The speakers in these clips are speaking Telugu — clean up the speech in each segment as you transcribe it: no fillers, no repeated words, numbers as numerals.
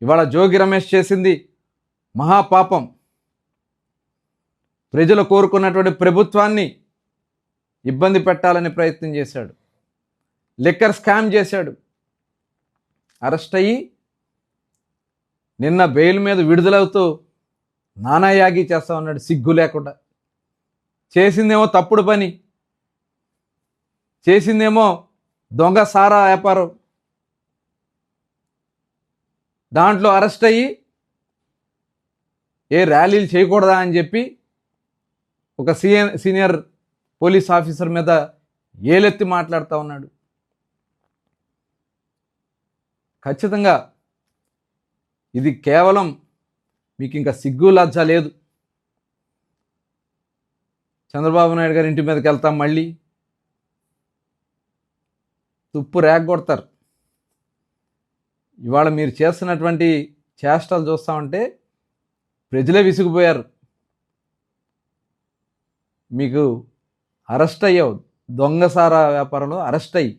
ఇవాళ జోగి రమేష్ చేసింది మహాపాపం. ప్రజలు కోరుకున్నటువంటి ప్రభుత్వాన్ని ఇబ్బంది పెట్టాలని ప్రయత్నం చేశాడు. లిక్కర్ స్కామ్ చేశాడు. అరెస్ట్ అయ్యి నిన్న బెయిల్ మీద విడుదలవుతూ నానాయాగి చేస్తా ఉన్నాడు సిగ్గు లేకుండా. చేసిందేమో తప్పుడు పని, చేసిందేమో దొంగ సారా వ్యాపారం. దాంట్లో అరెస్ట్ అయ్యి ఏ ర్యాలీలు చేయకూడదా అని చెప్పి ఒక సీనియర్ పోలీస్ ఆఫీసర్ మీద ఏలెత్తి మాట్లాడుతూ ఉన్నాడు. ఖచ్చితంగా ఇది కేవలం మీకు ఇంకా సిగ్గు లజ్జ లేదు. చంద్రబాబు నాయుడు గారి ఇంటి మీదకి వెళ్తాం, మళ్ళీ తుప్పు రేగొడతారు. ఇవాళ మీరు చేస్తున్నటువంటి చేష్టలు చూస్తామంటే ప్రజలే విసిగిపోయారు. మీకు అరెస్ట్ అయ్యావు, దొంగసారా వ్యాపారంలో అరెస్ట్ అయ్యి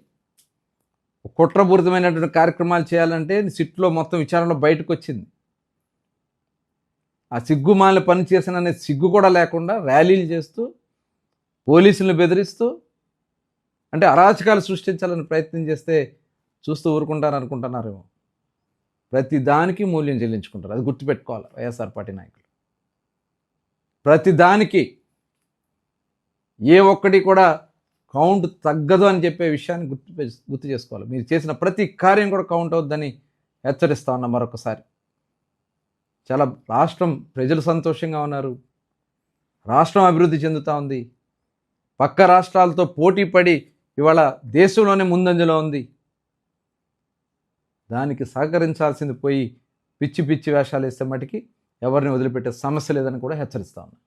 కుట్రపూరితమైనటువంటి కార్యక్రమాలు చేయాలంటే సిట్లో మొత్తం విచారణలో బయటకు వచ్చింది. ఆ సిగ్గుమాలిన పని చేసిన సిగ్గు కూడా లేకుండా ర్యాలీలు చేస్తూ పోలీసులను బెదిరిస్తూ అంటే అరాచకాలు సృష్టించాలని ప్రయత్నం చేస్తే చూస్తూ ఊరుకుంటారు అనుకుంటున్నారేమో. ప్రతి దానికి మూల్యం చెల్లించుకుంటారు. అది గుర్తుపెట్టుకోవాలి వైఎస్ఆర్ పార్టీ నాయకులు. ప్రతి దానికి ఏ ఒక్కటి కూడా కౌంట్ తగ్గదు అని చెప్పే విషయాన్ని గుర్తు చేసుకోవాలి. మీరు చేసిన ప్రతి కార్యం కూడా కౌంట్ అవుద్దని హెచ్చరిస్తా ఉన్నా మరొకసారి. చాలా రాష్ట్రం ప్రజలు సంతోషంగా ఉన్నారు. రాష్ట్రం అభివృద్ధి చెందుతూ ఉంది. పక్క రాష్ట్రాలతో పోటీ పడి ఇవాళ దేశంలోనే ముందంజలో ఉంది. దానికి సహకరించాల్సింది పోయి పిచ్చి పిచ్చి వేషాలు వేస్తే మటుకి ఎవరిని వదిలిపెట్టే సమస్య లేదని కూడా హెచ్చరిస్తా ఉన్నా.